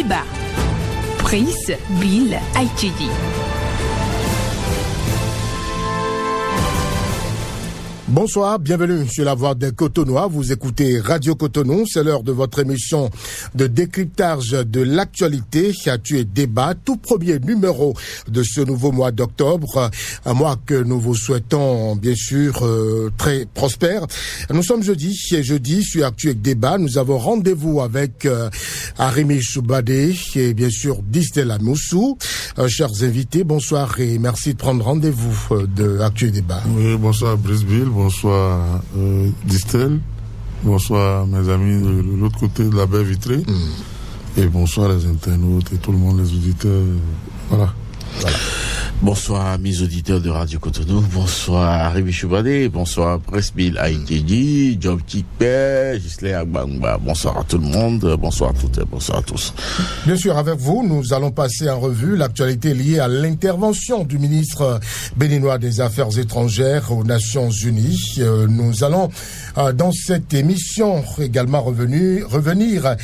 débat. Prise Bill ITD. Bonsoir, bienvenue sur la voix des Cotonois. Vous écoutez Radio Cotonou. C'est l'heure de votre émission de décryptage de l'actualité, Actu et débat, tout premier numéro de ce nouveau mois d'octobre, un mois que nous vous souhaitons bien sûr très prospère. Nous sommes jeudi et jeudi sur Actu et débat, nous avons rendez-vous avec Arimi Choubadé et bien sûr Distel Amoussou. Chers invités, bonsoir et merci de prendre rendez-vous de Actu et débat. Oui, bonsoir Brice Bill. Bonsoir Distel, bonsoir mes amis de l'autre côté de la baie vitrée, et bonsoir les internautes et tout le monde, les auditeurs. Voilà. Bonsoir mes auditeurs de Radio Cotonou, bonsoir Rémi Choubadé, bonsoir Presbil Aïtedi, Job Tikpe, Gisley Agbangba, bonsoir à tout le monde, bonsoir à toutes et bonsoir à tous. Bien sûr, avec vous, nous allons passer en revue l'actualité liée à l'intervention du ministre béninois des Affaires étrangères aux Nations Unies. Nous allons, dans cette émission, également revenir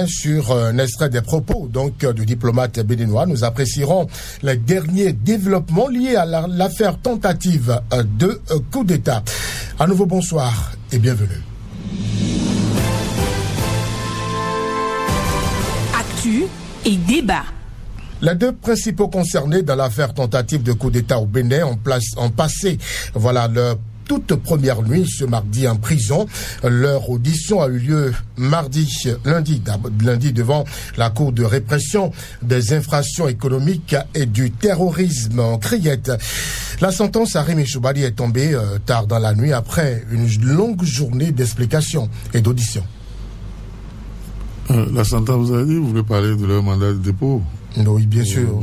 sur un extrait des propos du diplomate béninois. Nous apprécierons les derniers développement lié à l'affaire tentative de coup d'État. À nouveau, bonsoir et bienvenue. Actu et débat. Les deux principaux concernés dans l'affaire tentative de coup d'État au Bénin ont passé, leur toute première nuit ce mardi en prison. Leur audition a eu lieu lundi devant la Cour de répression des infractions économiques et du terrorisme en Criette. La sentence à Rémi Choubadé est tombée tard dans la nuit après une longue journée d'explications et d'auditions. La sentence, vous avez dit, vous voulez parler de leur mandat de dépôt? Oui, bien sûr.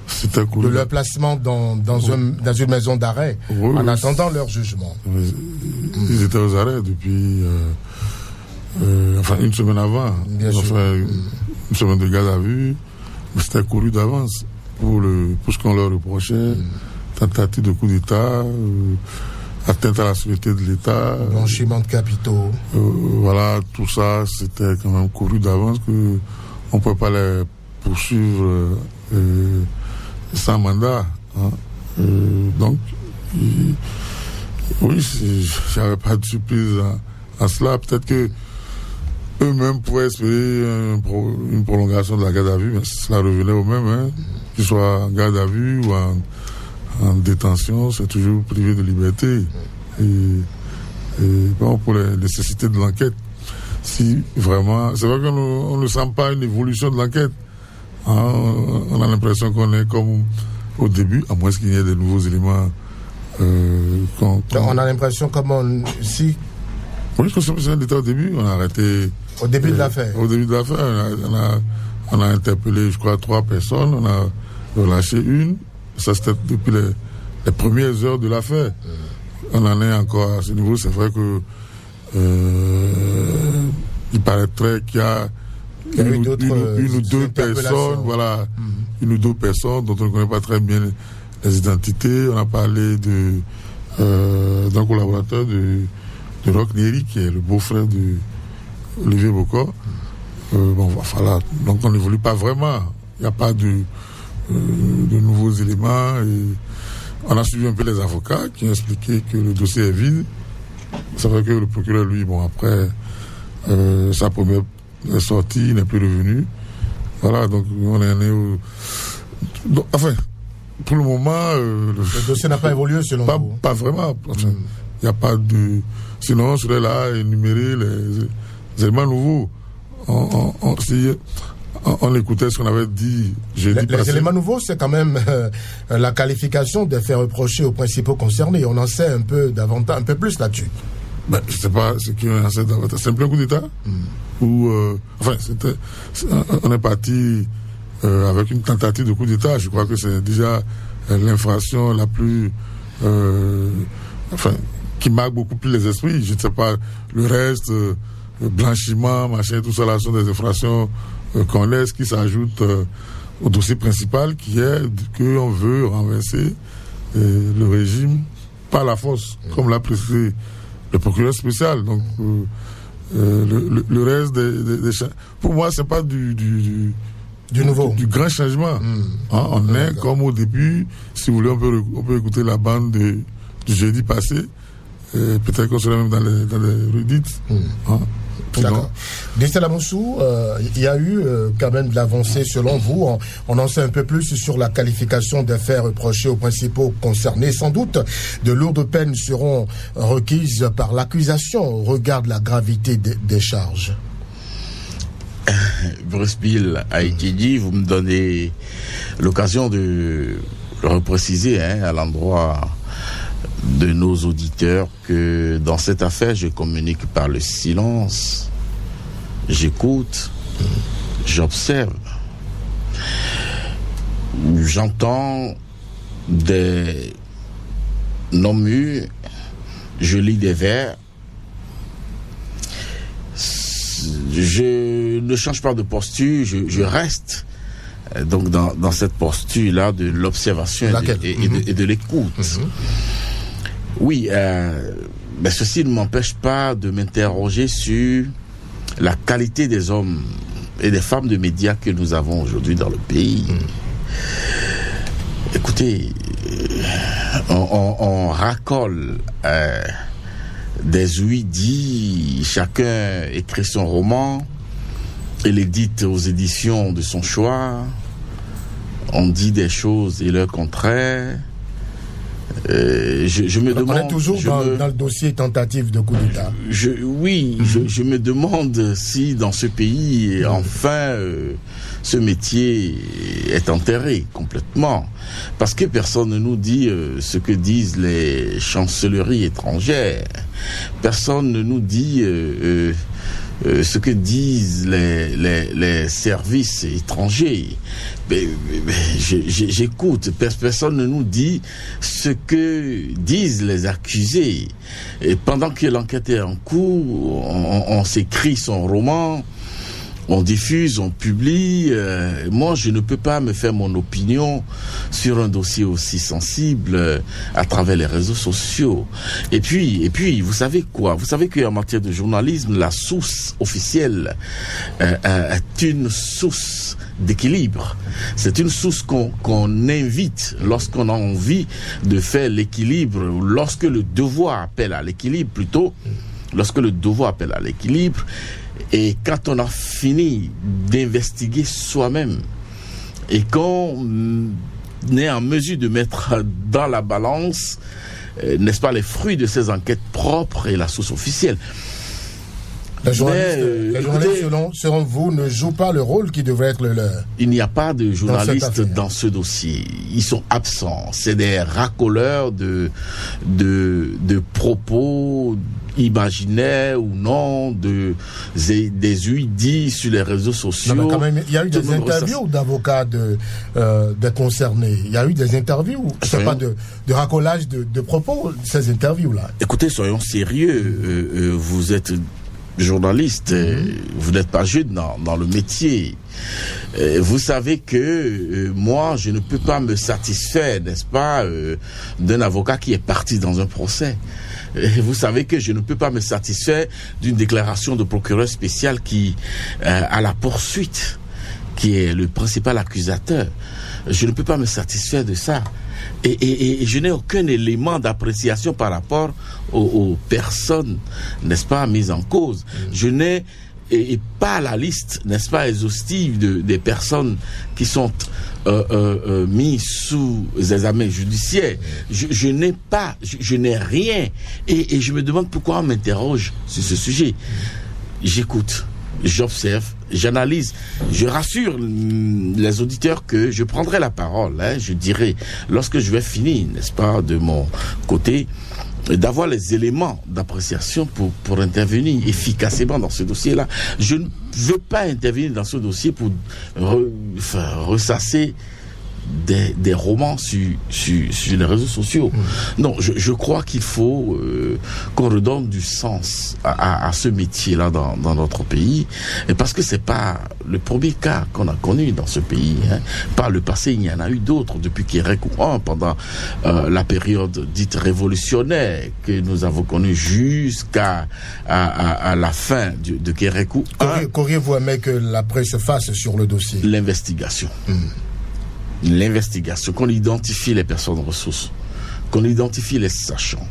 C'était cool. De leur placement dans une maison d'arrêt en attendant leur jugement. Ils étaient aux arrêts depuis une semaine avant. Bien sûr. Une semaine de garde à vue. Mais c'était couru d'avance pour ce qu'on leur reprochait. Tentative de coup d'État, atteinte à la sécurité de l'État. Blanchiment de capitaux. Tout ça, c'était quand même couru d'avance que on ne peut pas les poursuivre sans mandat. Donc, j'avais pas de surprise à cela. Peut-être que eux-mêmes pouvaient espérer une prolongation de la garde à vue, mais cela revenait au même, qu'ils soient en garde à vue ou en détention, c'est toujours privé de liberté. Pour les nécessités de l'enquête, si vraiment, c'est vrai qu'on ne sent pas une évolution de l'enquête. On a l'impression qu'on est comme au début, à moins qu'il y ait de nouveaux éléments. On a l'impression comme si... Oui, comme on était au début, on a arrêté... Au début de l'affaire. Au début de l'affaire, on a interpellé, je crois, 3 personnes, on a relâché une. Ça, c'était depuis les premières heures de l'affaire. On en est encore à ce niveau. C'est vrai que il paraîtrait qu'il y a une ou deux personnes, une ou deux personnes dont on ne connaît pas très bien les identités. On a parlé d'un collaborateur de Roch Néry, qui est le beau-frère de Olivier Bokor. Donc on n'évolue pas vraiment. Il n'y a pas de nouveaux éléments. Et on a suivi un peu les avocats qui ont expliqué que le dossier est vide. C'est vrai que le procureur, lui, après sa première sortie, n'est plus revenu. Donc on est né au... Donc, pour le moment... le dossier n'a pas évolué selon vous? Pas vraiment. Il n'y a pas de... Sinon, on serait là à énumérer les éléments nouveaux. On écoutait ce qu'on avait dit jeudi passé. Les éléments nouveaux, c'est quand même la qualification des faits reprochés aux principaux concernés. On en sait un peu plus là-dessus. Je ne sais pas ce qu'on en sait davantage. C'est un plein coup d'État on est parti avec une tentative de coup d'État. Je crois que c'est déjà l'infraction la plus... qui marque beaucoup plus les esprits. Je ne sais pas, le reste, blanchiment, machin, tout ça, là, sont des infractions qu'on laisse, qui s'ajoutent au dossier principal, qui est qu'on veut renverser le régime par la force, comme l'a précisé le procureur spécial. Donc, le reste pour moi, c'est pas du nouveau, du grand changement. On est comme au début. Si vous voulez, on peut écouter la bande du jeudi passé. Peut-être qu'on serait même dans les redites. D'accord. Distella Moussou, il y a eu quand même de l'avancée selon vous. On en sait un peu plus sur la qualification des faits reprochés aux principaux concernés. Sans doute, de lourdes peines seront requises par l'accusation au regard de la gravité des charges. Bruce Bill a été dit, vous me donnez l'occasion de le repréciser à l'endroit de nos auditeurs que dans cette affaire, je communique par le silence, j'écoute, j'observe, j'entends des noms mûrs, je lis des vers, je ne change pas de posture, je reste donc dans cette posture-là de l'observation et de l'écoute. Oui, mais ceci ne m'empêche pas de m'interroger sur la qualité des hommes et des femmes de médias que nous avons aujourd'hui dans le pays. Écoutez, on racole des ouï-dits, chacun écrit son roman et l'édite aux éditions de son choix. On dit des choses et leur contraire. Je me demande. On est toujours dans le dossier tentative de coup d'État. Je me demande si dans ce pays, enfin, ce métier est enterré complètement. Parce que personne ne nous dit ce que disent les chancelleries étrangères. Personne ne nous dit ce que disent les services étrangers. J'écoute. Personne ne nous dit ce que disent les accusés. Et pendant que l'enquête est en cours, on s'écrit son roman, on diffuse, on publie. Moi, je ne peux pas me faire mon opinion sur un dossier aussi sensible à travers les réseaux sociaux. Et puis, vous savez quoi? Vous savez qu'en matière de journalisme, la source officielle est une source d'équilibre. C'est une source qu'on invite lorsqu'on a envie de faire l'équilibre, lorsque le devoir appelle à l'équilibre plutôt, lorsque le devoir appelle à l'équilibre. Et quand on a fini d'investiguer soi-même et qu'on est en mesure de mettre dans la balance, n'est-ce pas, les fruits de ces enquêtes propres et la source officielle. Les journalistes, selon vous, ne jouent pas le rôle qui devrait être le leur. Il n'y a pas de journalistes dans ce dossier. Ils sont absents. C'est des racoleurs de propos imaginaires ou non, des ouï-dits sur les réseaux sociaux. Non, mais quand même, il y a eu des interviews d'avocats des concernés. Il y a eu des interviews. C'est pas de racolage de propos, ces interviews-là. Écoutez, soyons sérieux. Vous êtes journaliste, vous n'êtes pas jeune dans le métier. Vous savez que moi, je ne peux pas me satisfaire, n'est-ce pas, d'un avocat qui est parti dans un procès. Vous savez que je ne peux pas me satisfaire d'une déclaration de procureur spécial qui, à la poursuite, qui est le principal accusateur. Je ne peux pas me satisfaire de ça. Et je n'ai aucun élément d'appréciation par rapport aux personnes, n'est-ce pas, mises en cause. Je n'ai pas la liste, n'est-ce pas, exhaustive des personnes qui sont mises sous examen judiciaire. Je n'ai rien. Et je me demande pourquoi on m'interroge sur ce sujet. J'écoute, j'observe, j'analyse. Je rassure les auditeurs que je prendrai la parole. Je dirai, lorsque je vais finir, n'est-ce pas, de mon côté, d'avoir les éléments d'appréciation pour intervenir efficacement dans ce dossier-là. Je ne veux pas intervenir dans ce dossier pour ressasser des romans sur les réseaux sociaux. Non, je crois qu'il faut qu'on redonne du sens à ce métier-là dans notre pays, et parce que c'est pas le premier cas qu'on a connu dans ce pays. Par le passé, il y en a eu d'autres depuis Kérékou 1, pendant la période dite révolutionnaire que nous avons connue jusqu'à la fin de Kérékou 1. Qu'auriez-vous aimé que la presse fasse sur le dossier? L'investigation. L'investigation, qu'on identifie les personnes ressources, qu'on identifie les sachants,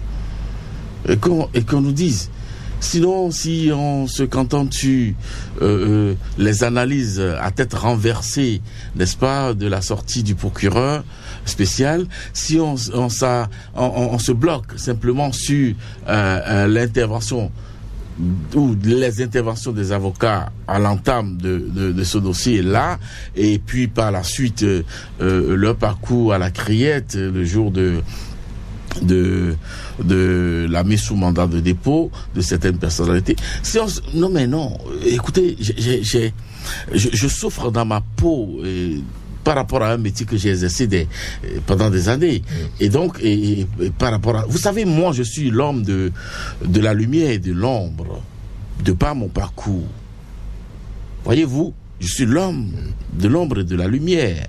et qu'on nous dise. Sinon, si on se contente sur les analyses à tête renversée, n'est-ce pas, de la sortie du procureur spécial, si on se bloque simplement sur l'intervention ou les interventions des avocats à l'entame de ce dossier-là, et puis par la suite leur parcours à la criette le jour de la mise sous mandat de dépôt de certaines personnalités. Non, écoutez, je souffre dans ma peau par rapport à un métier que j'ai exercé pendant des années. Et donc, et par rapport à... Vous savez, moi, je suis l'homme de la lumière et de l'ombre, de par mon parcours. Voyez-vous, je suis l'homme de l'ombre et de la lumière.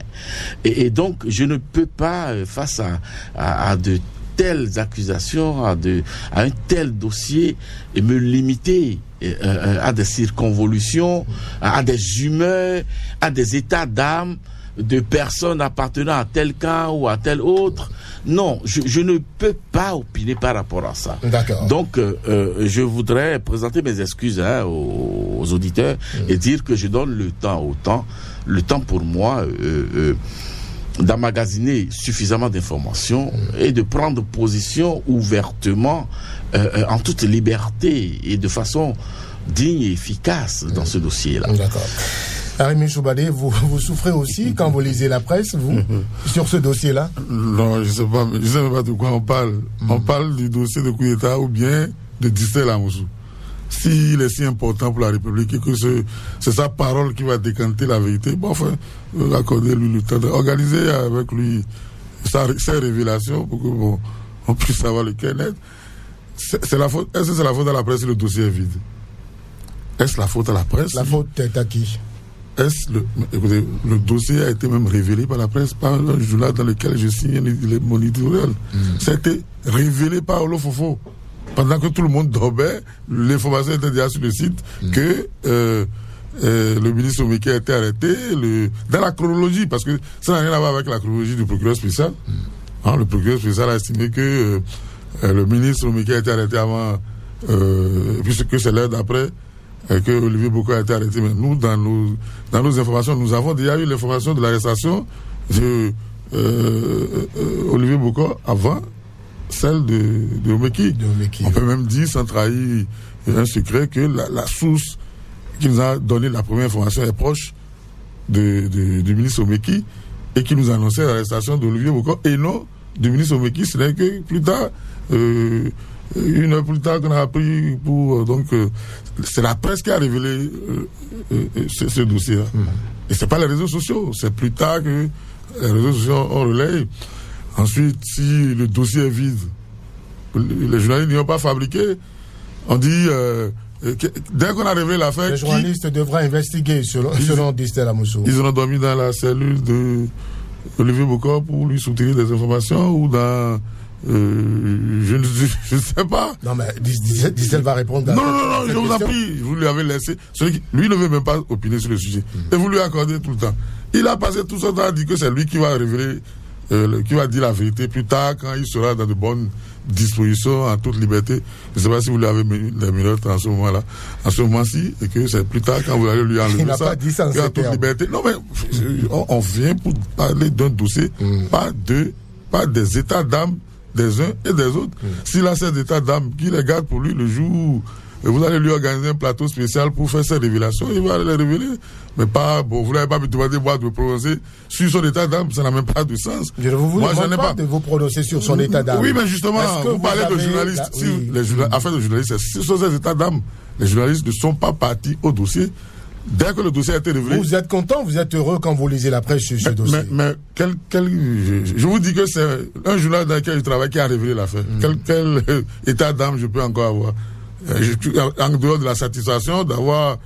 Et donc, je ne peux pas, face à de telles accusations, à un tel dossier, et me limiter à des circonvolutions, à des humeurs, à des états d'âme de personnes appartenant à tel camp ou à tel autre. Non, je ne peux pas opiner par rapport à ça. D'accord. Donc, je voudrais présenter mes excuses aux auditeurs et dire que je donne le temps pour moi d'emmagasiner suffisamment d'informations et de prendre position ouvertement, en toute liberté et de façon digne et efficace dans ce dossier-là. D'accord. Arémi Choubadé, vous souffrez aussi quand vous lisez la presse, vous, sur ce dossier-là? Non, je sais pas de quoi on parle. On parle du dossier de coup d'État ou bien de Distel Amoussou. S'il est si important pour la République et que c'est sa parole qui va décanter la vérité, bon, enfin, accordez-lui le temps d'organiser avec lui ses révélations pour que on puisse savoir lequel est. C'est la faute. Est-ce que c'est la faute à la presse si le dossier est vide? Est-ce la faute à la presse? La faute est à qui? Écoutez, le dossier a été même révélé par la presse, par un journal dans lequel je signe mon éditorial. Ça a été révélé par Olofofo. Pendant que tout le monde dormait, l'information était déjà sur le site que le ministre Omeki a été arrêté dans la chronologie, parce que ça n'a rien à voir avec la chronologie du procureur spécial. Le procureur spécial a estimé que le ministre Omeki a été arrêté avant, puisque c'est l'heure d'après que Olivier Boko a été arrêté. Mais nous, dans nos informations, nous avons déjà eu l'information de l'arrestation de Olivier Boko avant celle de Omeki. On peut même dire, sans trahir un secret, que la source qui nous a donné la première information est proche du ministre Omeki, et qui nous annonçait l'arrestation d'Olivier Boko, et non du ministre Omeki. Ce n'est que plus tard, une heure plus tard, qu'on a appris c'est la presse qui a révélé ce dossier-là. Et c'est pas les réseaux sociaux, c'est plus tard que les réseaux sociaux ont relayé. Ensuite, si le dossier est vide, les journalistes n'y ont pas fabriqué, on dit, dès qu'on a révélé l'affaire... Les journalistes devraient investiguer, selon Distel Amoussou. Ils ont dormi dans la cellule de Olivier Boko pour lui soutenir des informations, ou dans... je ne sais pas. Non, mais Distel va répondre. Non, je vous en prie, vous lui avez laissé. Lui ne veut même pas opiner sur le sujet. Et vous lui accordez tout le temps. Il a passé tout son temps à dire que c'est lui qui va révéler, qui va dire la vérité plus tard, quand il sera dans de bonnes dispositions, en toute liberté. Je ne sais pas si vous lui avez mis les minutes en ce moment-là, en ce moment-ci, et que c'est plus tard quand vous allez lui enlever ça. Il n'a pas dit ça en toute liberté. Non, mais on vient pour parler d'un dossier, pas des états d'âme des uns et des autres. S'il a ces états d'âme qui les garde pour lui le jour où vous allez lui organiser un plateau spécial pour faire ses révélations, il va les révéler. Mais pas, vous n'avez pas me demander moi de me prononcer sur son état d'âme, ça n'a même pas de sens. Je ne vous demande pas de vous prononcer sur son état d'âme. Oui, mais justement, vous parlez de journalistes. Affaires de journalistes, ce sont ces états d'âme. Les journalistes ne sont pas partis au dossier. dès que le dossier a été révélé... Vous êtes content, vous êtes heureux quand vous lisez la presse sur ce dossier. Mais je vous dis que c'est un journal dans lequel je travaille qui a révélé l'affaire. Quel état d'âme je peux encore avoir? En dehors de la satisfaction d'avoir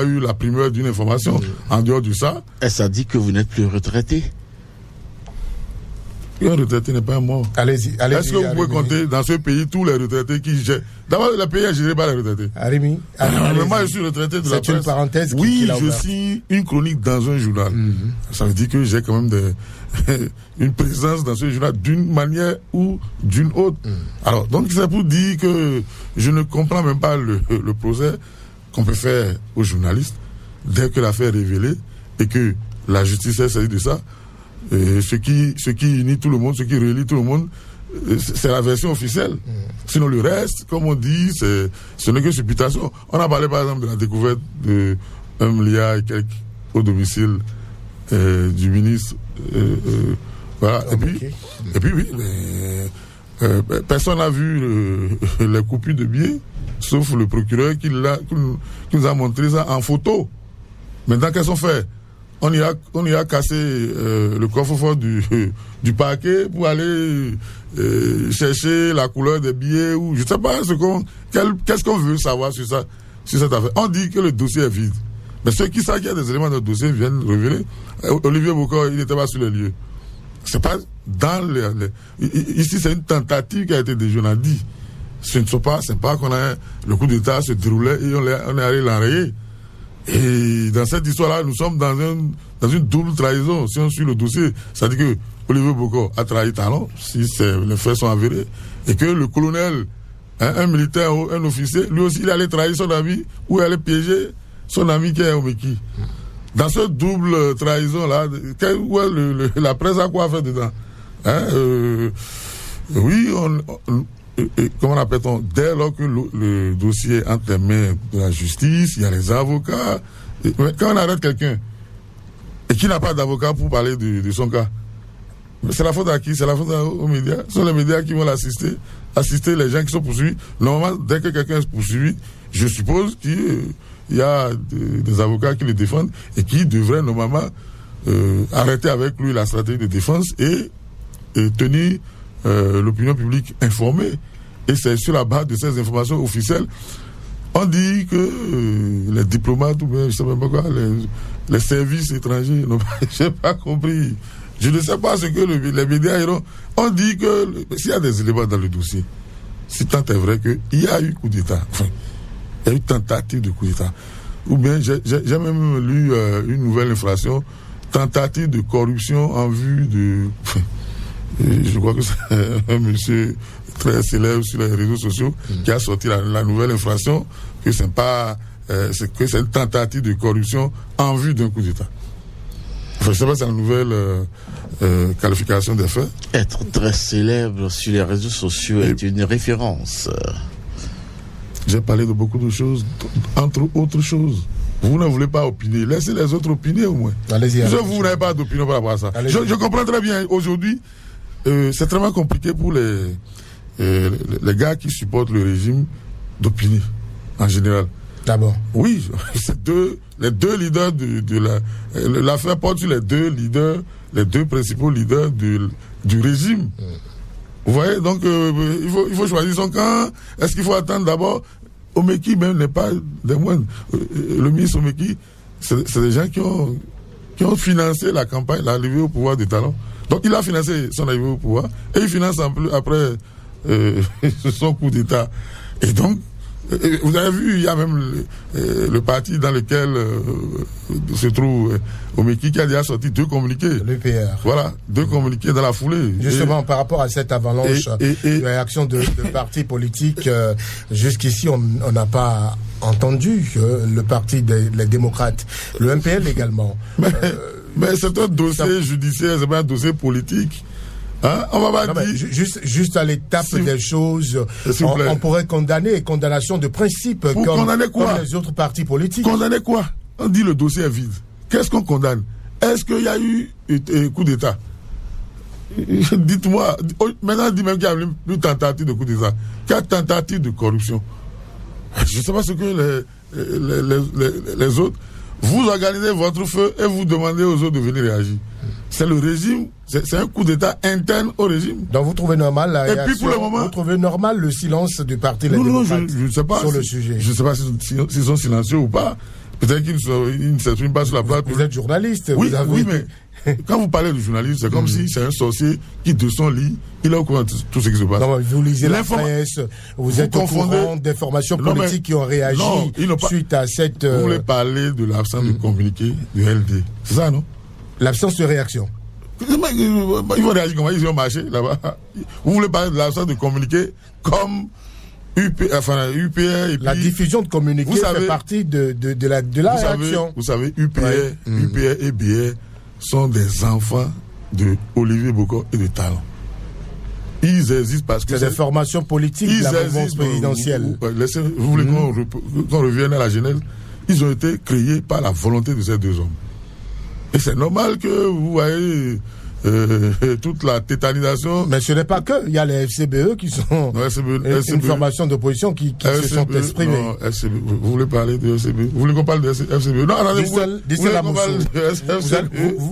eu la primeur d'une information. En dehors de ça... Est-ce dit que vous n'êtes plus retraité? Un retraité n'est pas un mort. Allez-y. Est-ce que vous pouvez compter dans ce pays tous les retraités qui gèrent? D'abord, le pays est géré par les retraités. Arémi, moi, je suis retraité de la presse. C'est une parenthèse. Oui, je suis une chronique dans un journal. Ça veut dire que j'ai quand même une présence dans ce journal d'une manière ou d'une autre. Alors, donc, c'est pour dire que je ne comprends même pas le procès qu'on peut faire aux journalistes dès que l'affaire est révélée et que la justice est saisie de ça. Et ce qui unit tout le monde, ce qui relie tout le monde, c'est la version officielle. Sinon le reste, comme on dit, ce n'est que supputation. On a parlé par exemple de la découverte de 1 milliard et quelques au domicile du ministre. Voilà. Et puis oui, personne n'a vu les coupures de billets, sauf le procureur qui nous a montré ça en photo. Maintenant, qu'est-ce qu'on fait? On y a cassé le coffre-fort du parquet pour aller chercher la couleur des billets ou je sais pas qu'est-ce qu'on veut savoir sur cette affaire. On dit que le dossier est vide. Mais ceux qui savent qu'il y a des éléments dans le dossier viennent révéler. Olivier Bocor, il n'était pas sur les lieux. C'est pas dans ici, c'est une tentative qui a été déjà, on a dit. C'est pas qu'on a le coup d'État se déroulait et on est allé l'enrayer. Et dans cette histoire-là, nous sommes dans une double trahison. Si on suit le dossier, ça dit que Olivier Bocor a trahi Talon, si les faits sont avérés, et que le colonel, un militaire ou un officier, lui aussi, il allait trahir son ami ou il allait piéger son ami qui est Omeki. Dans cette double trahison-là, la presse a quoi faire dedans? Oui, comment appelle-t-on, dès lors que le dossier est entre les mains de la justice, il y a les avocats. Quand on arrête quelqu'un et qui n'a pas d'avocat pour parler de son cas, c'est la faute à qui? C'est la faute aux médias. Ce sont les médias qui vont assister les gens qui sont poursuivis. Normalement, dès que quelqu'un est poursuivi, je suppose qu'il y a des avocats qui le défendent et qui devraient normalement arrêter avec lui la stratégie de défense et tenir l'opinion publique informée. Et c'est sur la base de ces informations officielles. On dit que les diplomates ou bien je sais même pas quoi, les services étrangers n'ont pas, j'ai pas compris. Je ne sais pas ce que les médias iront. On dit que s'il y a des éléments dans le dossier, si tant est vrai qu'il y a eu coup d'État, enfin, il y a eu tentative de coup d'État. Ou bien j'ai même lu une nouvelle infraction, tentative de corruption en vue de... je crois que c'est un monsieur très célèbre sur les réseaux sociaux qui a sorti la nouvelle infraction que c'est une tentative de corruption en vue d'un coup d'État. Enfin, je sais pas, c'est la nouvelle qualification des faits. Être très célèbre sur les réseaux sociaux est une référence. J'ai parlé de beaucoup de choses, entre autres choses. Vous ne voulez pas opiner. Laissez les autres opiner au moins. Allez-y. Vous n'avez pas d'opinion par rapport à ça. Je comprends très bien. Aujourd'hui, c'est très compliqué pour les gars qui supportent le régime d'opiner, en général. D'abord. Oui, c'est les deux leaders l'affaire porte sur les deux principaux leaders du régime. Vous voyez, donc il faut choisir son camp. Est-ce qu'il faut attendre d'abord? Omeki même n'est pas des moindres. Le ministre Omeki, c'est des gens qui ont financé la campagne, l'arrivée au pouvoir de Talon. Donc il a financé son arrivée au pouvoir et il finance après son coup d'État. Et donc, vous avez vu, il y a même le parti dans lequel se trouve Omeki qui a déjà sorti 2 communiqués. L'UPR. Voilà, 2 communiqués dans la foulée. Justement, par rapport à cette avalanche de réaction de partis politiques, jusqu'ici, on n'a pas entendu le parti des démocrates, le MPL également. Mais c'est un dossier judiciaire, c'est pas un dossier politique. Hein? On va pas dire... juste à l'étape des choses, on pourrait condamner, condamnation de principe comme les autres partis politiques. Condamner quoi? On dit le dossier est vide. Qu'est-ce qu'on condamne? Est-ce qu'il y a eu un coup d'État? Dites-moi. Maintenant, on dit même qu'il y a une tentative de coup d'État. Quelle tentative de corruption? Je ne sais pas ce que les autres, vous organisez votre feu et vous demandez aux autres de venir réagir. C'est le régime, c'est un coup d'État interne au régime. Donc vous trouvez normal la réaction, puis pour le moment, vous trouvez normal le silence du parti Les Démocrates je ne sais pas sur le sujet. Je ne sais pas s'ils sont silencieux ou pas. Peut-être qu'ils ne s'expriment pas sur la place. Vous êtes journaliste. Oui, mais quand vous parlez de journaliste, c'est comme si c'est un sorcier qui, de son lit, il est au courant de tout ce qui se passe. Non, vous lisez la presse, vous êtes au courant des formations politiques qui ont réagi suite à cette... Vous voulez parler de l'absence de communiqué du LD. C'est ça, non? L'absence de réaction. Ils vont réagir comment? Ils ont marché là-bas. Vous voulez parler de l'absence de communiqué comme UPR et puis... La diffusion de communiqué fait partie de la réaction. Vous savez, UPR et BR sont des enfants de Olivier Bocor et de Talon. Ils existent parce que c'est des formations politiques de la mouvance présidentielle. Vous voulez qu'on revienne à la genèse? Ils ont été créés par la volonté de ces deux hommes. Et c'est normal que vous voyez toute la tétanisation. Mais ce n'est pas que. Il y a les FCBE qui sont une formation d'opposition qui se sont exprimés. Non, FCBE, vous voulez parler de FCBE? Vous voulez qu'on parle de FCBE? Non,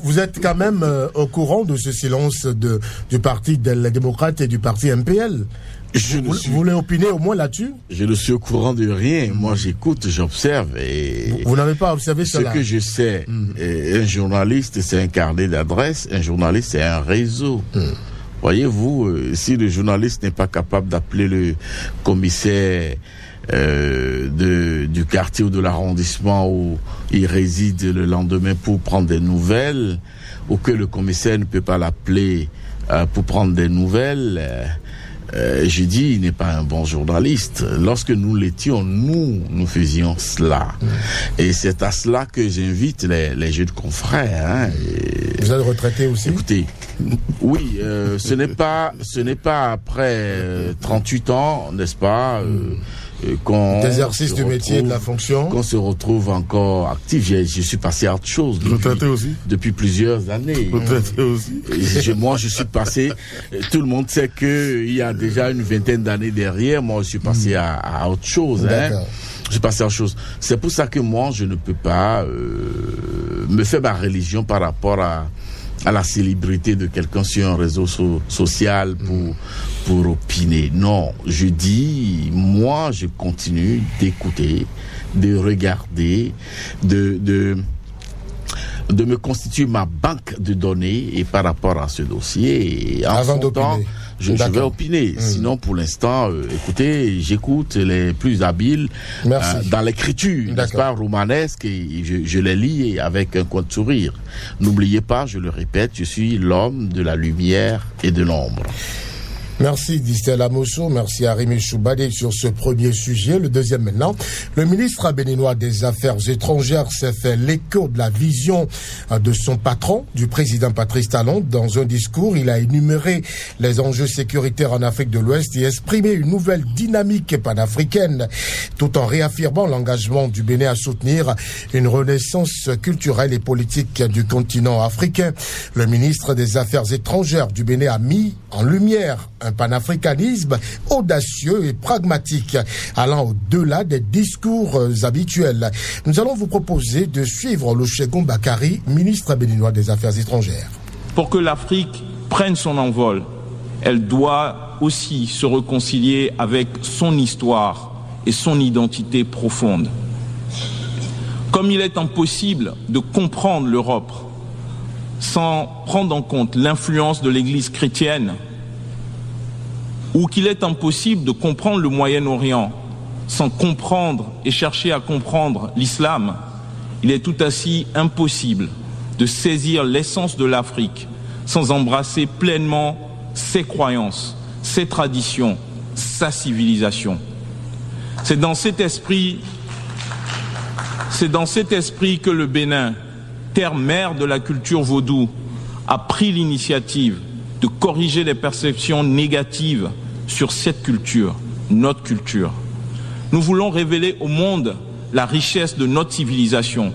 vous êtes quand même au courant de ce silence du parti des démocrates et du parti MPL. Vous voulez opiner au moins là-dessus? Je ne suis au courant de rien. Moi, j'écoute, j'observe. Et vous n'avez pas observé cela? Ce que je sais, un journaliste, c'est un carnet d'adresses. Un journaliste, c'est un réseau. Voyez-vous, si le journaliste n'est pas capable d'appeler le commissaire du quartier ou de l'arrondissement où il réside le lendemain pour prendre des nouvelles, ou que le commissaire ne peut pas l'appeler pour prendre des nouvelles... je dis, il n'est pas un bon journaliste. Lorsque nous l'étions, nous faisions cela. Et c'est à cela que j'invite les jeunes confrères. Vous êtes retraité aussi? Écoutez, oui, ce n'est pas après 38 ans, n'est-ce pas, d'exercice du métier, de la fonction, qu'on se retrouve encore actif. Je suis passé à autre chose depuis plusieurs années. Moi, je suis passé. Tout le monde sait que il y a déjà une vingtaine d'années derrière. Moi, je suis passé à autre chose. Je suis passé à autre chose. C'est pour ça que moi, je ne peux pas me faire ma religion par rapport à la célébrité de quelqu'un sur un réseau social pour opiner. Non, je dis, moi, je continue d'écouter, de regarder, de me constituer ma banque de données et par rapport à ce dossier. Et en son temps, je vais opiner. Sinon, pour l'instant, écoutez, j'écoute les plus habiles dans l'écriture, n'est-ce pas, romanesque, et je les lis avec un coin de sourire. N'oubliez pas, je le répète, je suis l'homme de la lumière et de l'ombre. Merci Distel Amosso, merci Arimi Choubadé sur ce premier sujet. Le deuxième maintenant, le ministre béninois des Affaires étrangères s'est fait l'écho de la vision de son patron, du président Patrice Talon. Dans un discours, il a énuméré les enjeux sécuritaires en Afrique de l'Ouest et exprimé une nouvelle dynamique panafricaine, tout en réaffirmant l'engagement du Bénin à soutenir une renaissance culturelle et politique du continent africain. Le ministre des Affaires étrangères du Bénin a mis en lumière un panafricanisme audacieux et pragmatique, allant au-delà des discours habituels. Nous allons vous proposer de suivre Olusegun Bakari, ministre béninois des Affaires étrangères. Pour que l'Afrique prenne son envol, elle doit aussi se réconcilier avec son histoire et son identité profonde. Comme il est impossible de comprendre l'Europe sans prendre en compte l'influence de l'Église chrétienne, ou qu'il est impossible de comprendre le Moyen-Orient sans comprendre et chercher à comprendre l'islam, il est tout ainsi impossible de saisir l'essence de l'Afrique sans embrasser pleinement ses croyances, ses traditions, sa civilisation. C'est dans cet esprit que le Bénin, terre-mère de la culture vaudou, a pris l'initiative de corriger les perceptions négatives sur cette culture, notre culture. Nous voulons révéler au monde la richesse de notre civilisation.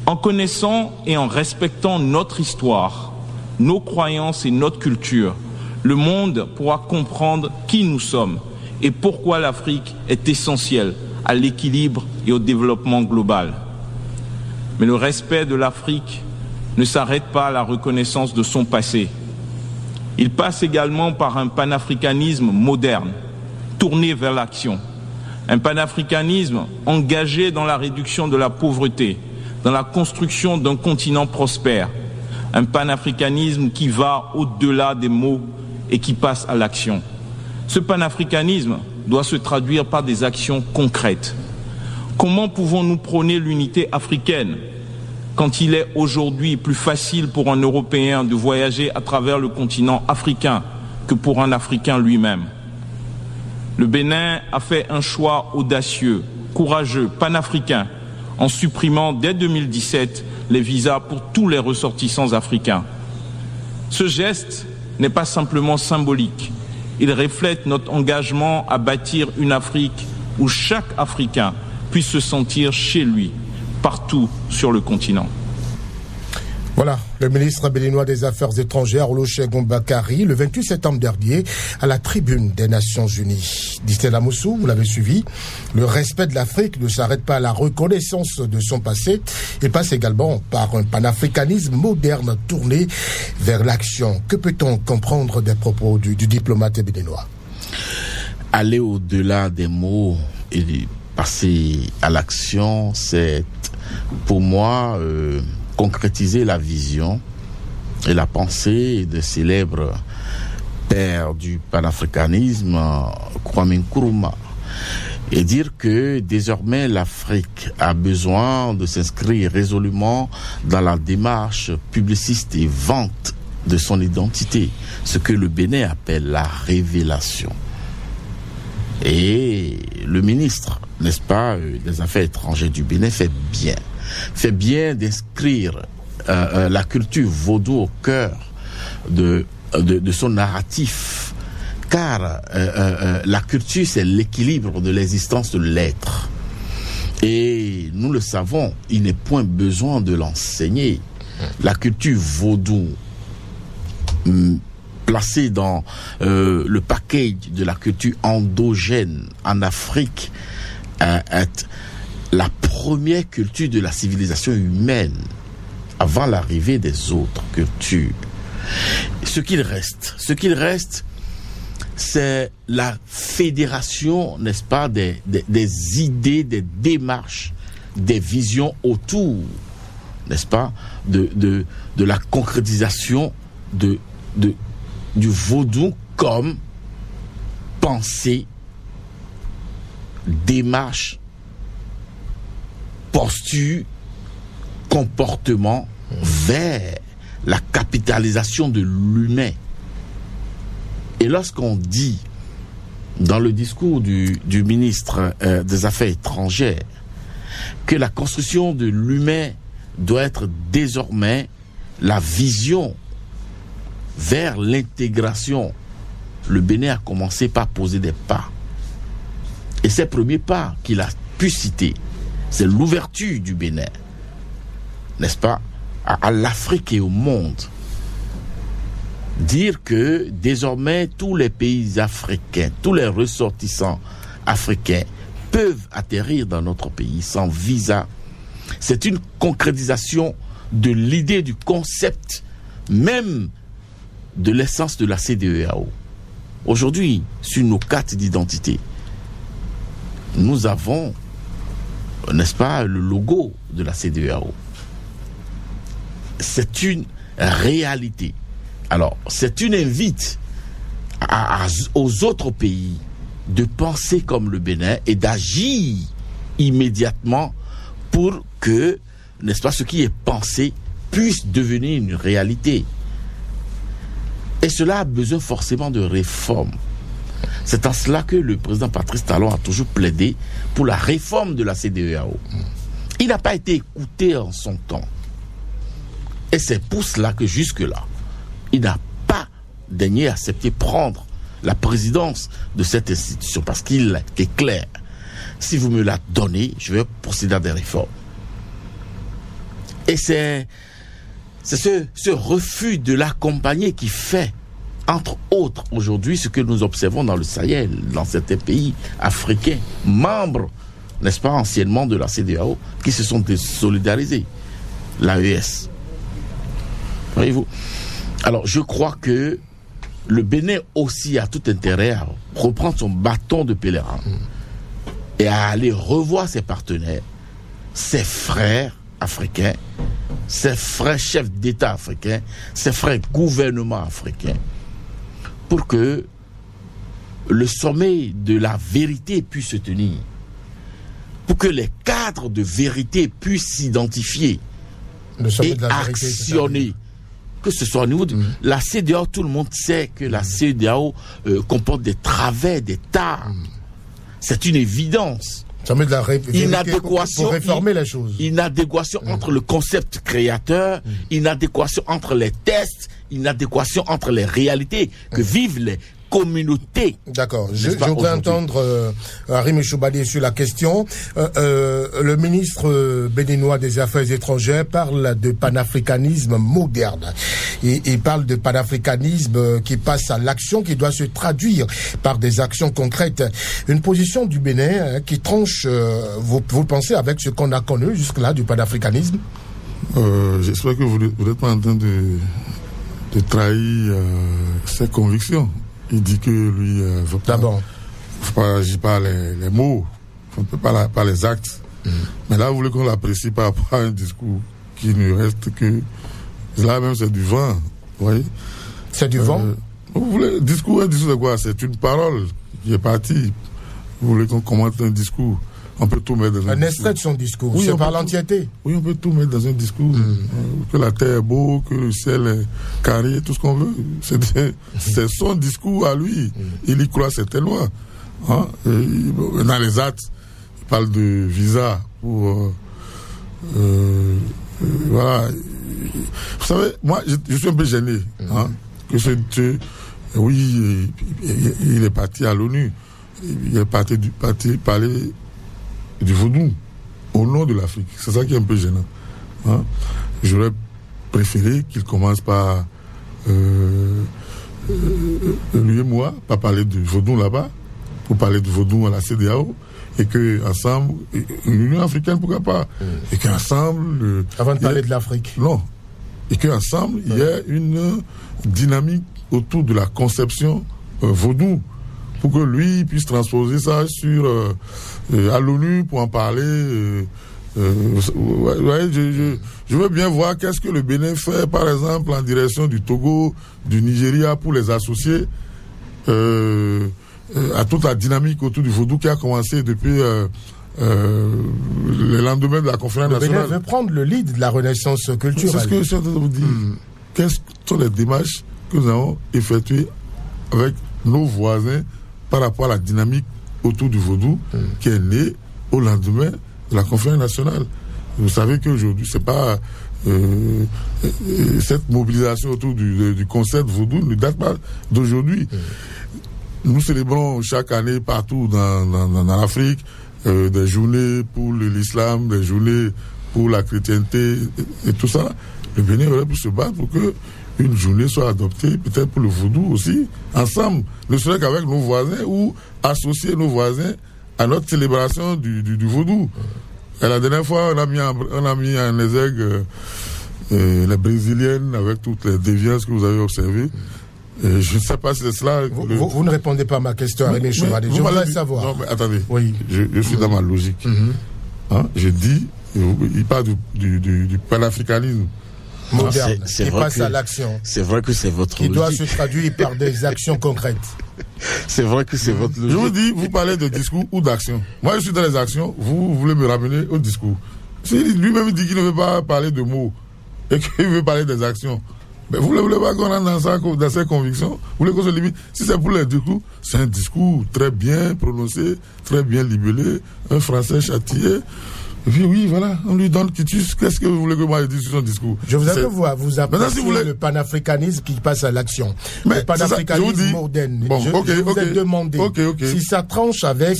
En connaissant et en respectant notre histoire, nos croyances et notre culture, le monde pourra comprendre qui nous sommes et pourquoi l'Afrique est essentielle à l'équilibre et au développement global. Mais le respect de l'Afrique ne s'arrête pas à la reconnaissance de son passé. Il passe également par un panafricanisme moderne, tourné vers l'action. Un panafricanisme engagé dans la réduction de la pauvreté, dans la construction d'un continent prospère. Un panafricanisme qui va au-delà des mots et qui passe à l'action. Ce panafricanisme doit se traduire par des actions concrètes. Comment pouvons-nous prôner l'unité africaine quand il est aujourd'hui plus facile pour un Européen de voyager à travers le continent africain que pour un Africain lui-même? Le Bénin a fait un choix audacieux, courageux, panafricain, en supprimant dès 2017 les visas pour tous les ressortissants africains. Ce geste n'est pas simplement symbolique, il reflète notre engagement à bâtir une Afrique où chaque Africain puisse se sentir chez lui, partout sur le continent. Voilà, le ministre béninois des Affaires étrangères, Olusegun Bakari, le 28 septembre dernier, à la tribune des Nations Unies. Stella Moussou, vous l'avez suivi, le respect de l'Afrique ne s'arrête pas à la reconnaissance de son passé, il passe également par un panafricanisme moderne tourné vers l'action. Que peut-on comprendre des propos du diplomate béninois? Aller au-delà des mots et passer à l'action, c'est pour moi concrétiser la vision et la pensée de célèbre père du panafricanisme, Kwame Nkrumah, et dire que désormais l'Afrique a besoin de s'inscrire résolument dans la démarche publiciste et vente de son identité, ce que le Bénin appelle la révélation. Et le ministre, n'est-ce pas, des Affaires étrangères du Bénin fait bien d'inscrire la culture vaudou au cœur de son narratif, car la culture, c'est l'équilibre de l'existence de l'être. Et nous le savons, il n'est point besoin de l'enseigner. La culture vaudou, placée dans le package de la culture endogène en Afrique, est la première culture de la civilisation humaine avant l'arrivée des autres cultures. Ce qu'il reste, c'est la fédération, n'est-ce pas, des idées, des démarches, des visions autour, n'est-ce pas, de la concrétisation du vaudou comme pensée, démarche, posture, comportement vers la capitalisation de l'humain. Et lorsqu'on dit dans le discours du ministre des Affaires étrangères que la construction de l'humain doit être désormais la vision vers l'intégration, le Bénin a commencé par poser des pas. Et ces premiers pas qu'il a pu citer, c'est l'ouverture du Bénin, n'est-ce pas, à l'Afrique et au monde. Dire que désormais tous les pays africains, tous les ressortissants africains peuvent atterrir dans notre pays sans visa, c'est une concrétisation de l'idée, du concept, même de l'essence de la CEDEAO. Aujourd'hui, sur nos cartes d'identité, nous avons, n'est-ce pas, le logo de la CEDEAO. C'est une réalité. Alors, c'est une invite aux autres pays de penser comme le Bénin et d'agir immédiatement pour que, n'est-ce pas, ce qui est pensé puisse devenir une réalité. Et cela a besoin forcément de réformes. C'est en cela que le président Patrice Talon a toujours plaidé pour la réforme de la CEDEAO. Il n'a pas été écouté en son temps. Et c'est pour cela que jusque-là, il n'a pas daigné accepter prendre la présidence de cette institution, parce qu'il est clair. Si vous me la donnez, je vais procéder à des réformes. Et c'est ce refus de l'accompagner qui fait, entre autres, aujourd'hui, ce que nous observons dans le Sahel, dans certains pays africains, membres n'est-ce pas, anciennement de la CEDEAO, qui se sont désolidarisés. L'AES. Voyez-vous? Alors, je crois que le Bénin aussi a tout intérêt à reprendre son bâton de pèlerin et à aller revoir ses partenaires, ses frères africains, ses frères chefs d'État africains, ses frères gouvernements africains, pour que le sommet de la vérité puisse se tenir, pour que les cadres de vérité puissent s'identifier et actionner. Que ce soit au niveau de la CEDEAO, tout le monde sait que la CEDEAO comporte des travers, des tares. C'est une évidence. Ça met de la inadéquation pour réformer les choses. Inadéquation entre le concept créateur, inadéquation entre les tests, inadéquation entre les réalités que vivent les communauté. D'accord. Je voudrais entendre Harim Choubadi sur la question. Le ministre béninois des Affaires étrangères parle de panafricanisme moderne. Il parle de panafricanisme qui passe à l'action, qui doit se traduire par des actions concrètes. Une position du Bénin qui tranche, vous pensez, avec ce qu'on a connu jusque-là du panafricanisme? J'espère que vous n'êtes pas en train de trahir ses convictions. Il dit que lui, faut pas agir par les mots, faut pas par les actes. Mais là, vous voulez qu'on l'apprécie par rapport à un discours qui ne reste que... Là même, c'est du vent, vous voyez. C'est du vent. Vous voulez, un discours de quoi? C'est une parole qui est partie. Vous voulez qu'on commente un discours? On peut tout mettre dans un discours. Un extrait de son discours, oui, c'est par l'entièreté. Oui, on peut tout mettre dans un discours. Que la terre est beau, que le ciel est carré, tout ce qu'on veut. C'est son discours à lui. Il y croit certainement. Hein? Dans les actes, il parle de visa pour... voilà. Vous savez, moi, je suis un peu gêné. Hein? Que oui, il est parti à l'ONU. Il est parti parler du vaudou au nom de l'Afrique. C'est ça qui est un peu gênant. Hein? J'aurais préféré qu'il commence par lui et moi, pas parler du vaudou là-bas, pour parler du vaudou à la CEDEAO, et que ensemble, l'Union africaine, pourquoi pas, et qu'ensemble... Avant de parler de l'Afrique. Non. Et qu'ensemble, il y ait une dynamique autour de la conception vaudou, pour que lui puisse transposer ça à l'ONU pour en parler. Je veux bien voir qu'est-ce que le Bénin fait, par exemple, en direction du Togo, du Nigeria, pour les associer à toute la dynamique autour du vaudou qui a commencé depuis le lendemain de la conférence nationale. Le Bénin veut prendre le lead de la renaissance culturelle. C'est ce que je suis en train de vous dire. Quelles sont les démarches que nous avons effectuées avec nos voisins par rapport à la dynamique autour du vaudou qui est née au lendemain de la conférence nationale. Vous savez qu'aujourd'hui, c'est pas cette mobilisation autour du concept vaudou ne date pas d'aujourd'hui. Nous célébrons chaque année partout dans l'Afrique des journées pour l'islam, des journées pour la chrétienté et tout ça. Le Bénin aurait pu se battre pour que une journée soit adoptée, peut-être pour le vaudou aussi, ensemble, ne serait qu'avec nos voisins ou associer nos voisins à notre célébration du vaudou. Et la dernière fois, on a mis en exergue les Brésiliennes avec toutes les déviances que vous avez observées. Et je ne sais pas si c'est cela. Vous ne répondez pas à ma question, Harim Choubadi. Je voudrais savoir. Non, mais attendez. Oui. Je suis dans ma logique. Hein? Je dis, il parle du panafricanisme moderne, qui passe à l'action. C'est vrai que c'est votre logique. Qui doit se traduire par des actions concrètes. C'est vrai que c'est votre logique. Je vous dis, vous parlez de discours ou d'action. Moi, je suis dans les actions, vous voulez me ramener au discours. Si lui-même dit qu'il ne veut pas parler de mots et qu'il veut parler des actions, mais vous ne voulez pas qu'on rentre dans ses convictions, vous voulez qu'on se limite. Si c'est pour les discours, c'est un discours très bien prononcé, très bien libellé, un français châtié. Et puis oui, voilà, on lui donne quitus. Qu'est-ce que vous voulez que moi je dise sur son discours? Je voudrais que vous appréciez le panafricanisme qui passe à l'action. Le panafricanisme moderne. Bon, je vous ai demandé si ça tranche avec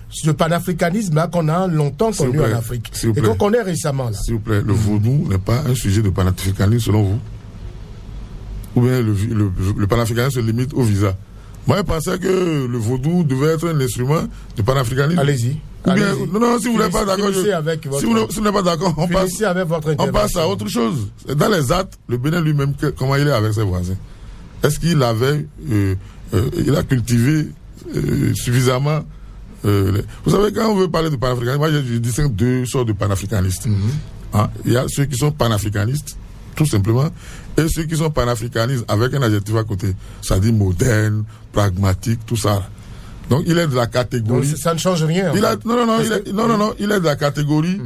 ce panafricanisme-là qu'on a longtemps connu en Afrique et qu'on connaît récemment. Là. S'il vous plaît, le vaudou n'est pas un sujet de panafricanisme selon vous? Ou bien le panafricanisme se limite au visa? Moi, je pensais que le vaudou devait être un instrument de panafricanisme. Allez-y. Ou bien, non, si vous n'êtes pas d'accord, si vous n'êtes pas d'accord, on passe à autre chose. Dans les actes, le Bénin lui-même, comment il est avec ses voisins? Est-ce qu'il avait, il a cultivé suffisamment vous savez, quand on veut parler de panafricanisme, moi je distingue deux sortes de panafricanistes. Il y a ceux qui sont panafricanistes, tout simplement, et ceux qui sont panafricanistes avec un adjectif à côté, c'est-à-dire moderne, pragmatique, tout ça. Donc il est de la catégorie. Donc, ça ne change rien. Il est de la catégorie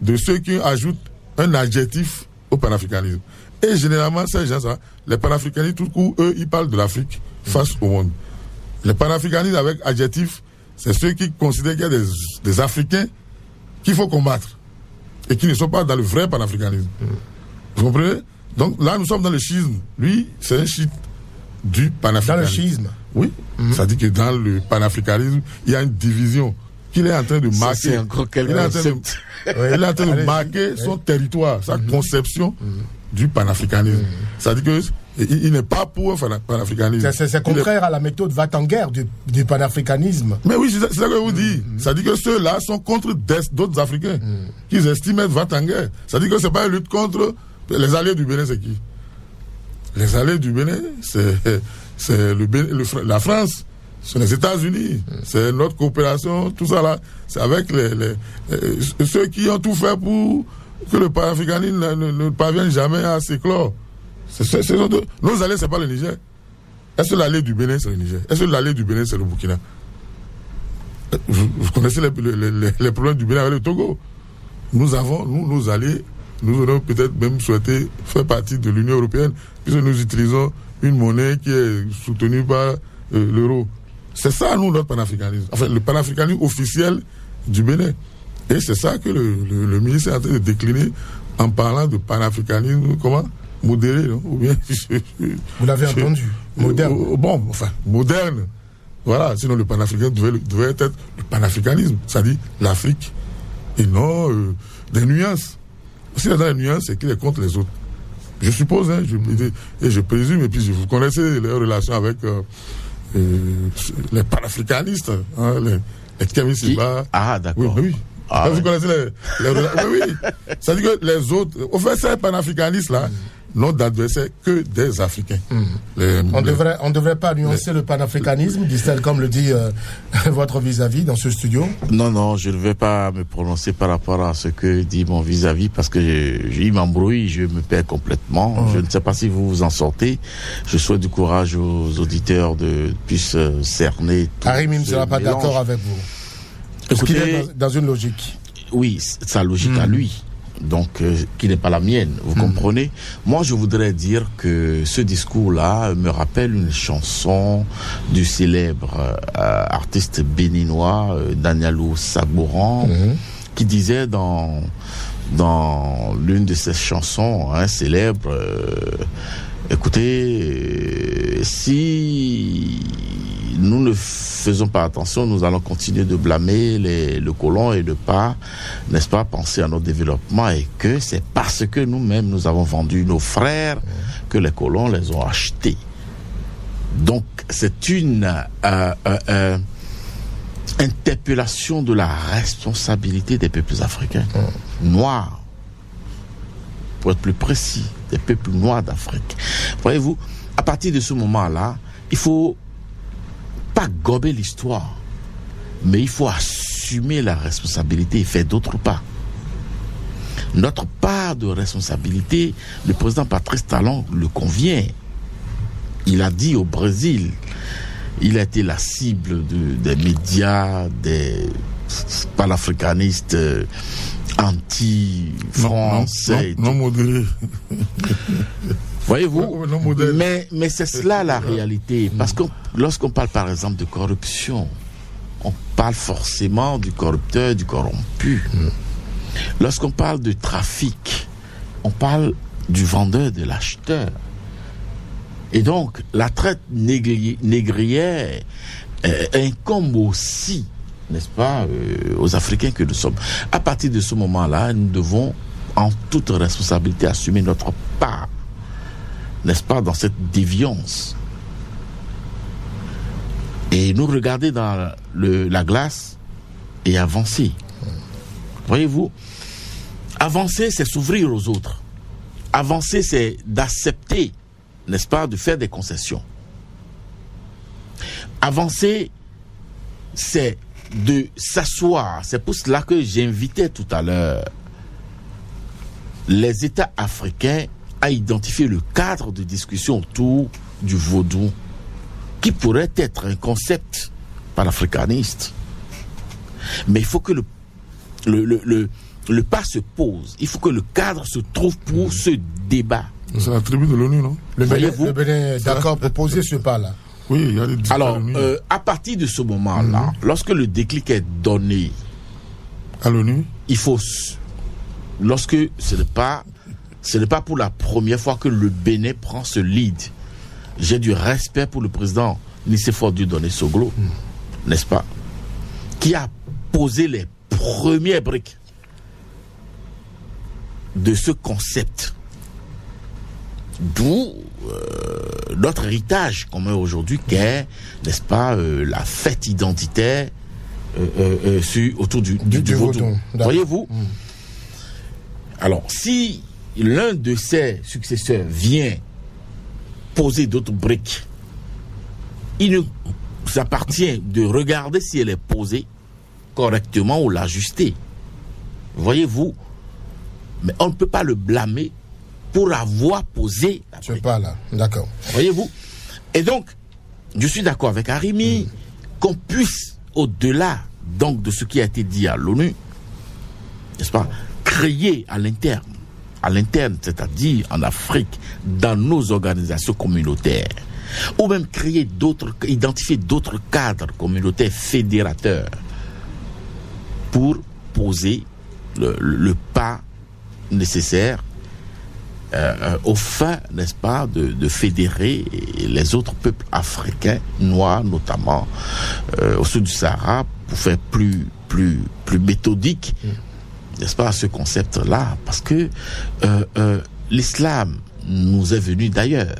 de ceux qui ajoutent un adjectif au panafricanisme. Et généralement, ces gens-là, les panafricanistes, tout coup, eux, ils parlent de l'Afrique face au monde. Les panafricanistes avec adjectif, c'est ceux qui considèrent qu'il y a des Africains qu'il faut combattre et qui ne sont pas dans le vrai panafricanisme. Vous comprenez? Donc là, nous sommes dans le schisme. Lui, c'est un chiite du panafricanisme. Dans le schisme? Oui. Ça dit que dans le panafricanisme, il y a une division qu'il est en train de marquer. C'est encore il est en train de marquer son territoire, sa conception du panafricanisme. Ça dit que il n'est pas pour un panafricanisme. C'est contraire à la méthode va-t-en-guerre du panafricanisme. Mais oui, c'est ça que je vous dis. Ça dit que ceux-là sont contre d'autres Africains qu'ils estiment être va-t-en-guerre. Ça dit que c'est pas une lutte contre les alliés du Bénin, c'est qui? Les alliés du Bénin, c'est la France, c'est les États-Unis, c'est notre coopération, tout ça là. C'est avec ceux qui ont tout fait pour que le panafricanisme ne parvienne jamais à s'éclore. Nos alliés, c'est pas le Niger. Est-ce que l'allié du Bénin, c'est le Niger? Est-ce que l'allié du Bénin, c'est le Burkina? Vous connaissez les problèmes du Bénin avec le Togo. Nous avons, nos alliés, nous aurions peut-être même souhaité faire partie de l'Union européenne, puisque nous utilisons une monnaie qui est soutenue par l'euro. C'est ça, nous, notre panafricanisme. Enfin, le panafricanisme officiel du Bénin. Et c'est ça que le ministre est en train de décliner en parlant de panafricanisme, comment? Modéré, non? Ou bien, vous l'avez entendu, moderne. Moderne. Voilà, sinon le panafricanisme devait être le panafricanisme, c'est-à-dire l'Afrique, et non des nuances. S'il est dans les nuances, c'est qu'il est contre les autres. Je suppose, je présume, et puis vous connaissez les relations avec les panafricanistes, les Kémy Séba. Ah, d'accord. Oui. Vous connaissez les relations. Oui. C'est-à-dire que les autres, au fait, ces panafricanistes-là, n'ont d'adversaires que des Africains. On ne devrait pas nuancer le panafricanisme, dit-elle, comme le dit votre vis-à-vis dans ce studio. Non, je ne vais pas me prononcer par rapport à ce que dit mon vis-à-vis parce que il m'embrouille, je me perds complètement. Je ne sais pas si vous vous en sortez. Je souhaite du courage aux auditeurs de puissent cerner tout. Harim ne sera pas d'accord avec vous. Parce qu'il est dans une logique. Oui, sa logique à lui. Donc, qui n'est pas la mienne, vous comprenez? Moi, je voudrais dire que ce discours-là me rappelle une chanson du célèbre artiste béninois Danielou Sabouran, qui disait dans l'une de ses chansons célèbres, écoutez, si nous ne faisons pas attention, nous allons continuer de blâmer le colon et de pas, n'est-ce pas, penser à notre développement, et que c'est parce que nous-mêmes nous avons vendu nos frères que les colons les ont achetés. Donc c'est une interpellation de la responsabilité des peuples africains noirs, pour être plus précis, des peuples noirs d'Afrique. Voyez-vous, à partir de ce moment-là, il faut pas gober l'histoire, mais il faut assumer la responsabilité et faire d'autres pas. Notre part de responsabilité, le président Patrice Talon le convient. Il a dit au Brésil, il a été la cible des médias, des panafricanistes anti-français. Non modéré. Voyez-vous, mais c'est cela la réalité. Parce que lorsqu'on parle par exemple de corruption, on parle forcément du corrupteur, du corrompu. Lorsqu'on parle de trafic, on parle du vendeur, de l'acheteur. Et donc, la traite négrière incombe aussi, n'est-ce pas, aux Africains que nous sommes. À partir de ce moment-là, nous devons, en toute responsabilité, assumer notre part, n'est-ce pas, dans cette déviance. Et nous regarder dans la glace et avancer. Voyez-vous, avancer, c'est s'ouvrir aux autres. Avancer, c'est d'accepter, n'est-ce pas, de faire des concessions. Avancer, c'est de s'asseoir. C'est pour cela que j'invitais tout à l'heure les États africains à identifier le cadre de discussion autour du vaudou, qui pourrait être un concept panafricaniste. Mais il faut que le pas se pose. Il faut que le cadre se trouve pour ce débat. C'est la tribu de l'ONU, non? Le Bénin est d'accord pour poser ce pas-là. Oui, il y a des discours. Alors, à partir de ce moment-là, lorsque le déclic est donné à l'ONU, il faut, lorsque ce n'est pas pour la première fois que le Bénin prend ce lead. J'ai du respect pour le président Nicéphore Dieudonné Soglo, n'est-ce pas, qui a posé les premières briques de ce concept. D'où notre héritage commun aujourd'hui, qui est, n'est-ce pas, la fête identitaire autour du vaudou. Voyez-vous? Alors, si l'un de ses successeurs vient poser d'autres briques, il nous appartient de regarder si elle est posée correctement ou l'ajuster. Voyez-vous? Mais on ne peut pas le blâmer pour avoir posé la brique. C'est pas là, d'accord. Voyez-vous? Et donc, je suis d'accord avec Arimi qu'on puisse, au-delà donc de ce qui a été dit à l'ONU, n'est-ce pas, créer à l'interne, c'est-à-dire en Afrique, dans nos organisations communautaires, ou même identifier d'autres cadres communautaires fédérateurs pour poser le pas nécessaire au fin, n'est-ce pas, de fédérer les autres peuples africains, noirs notamment, au sud du Sahara, pour faire plus méthodique, n'est-ce pas, ce concept-là, parce que l'islam nous est venu d'ailleurs.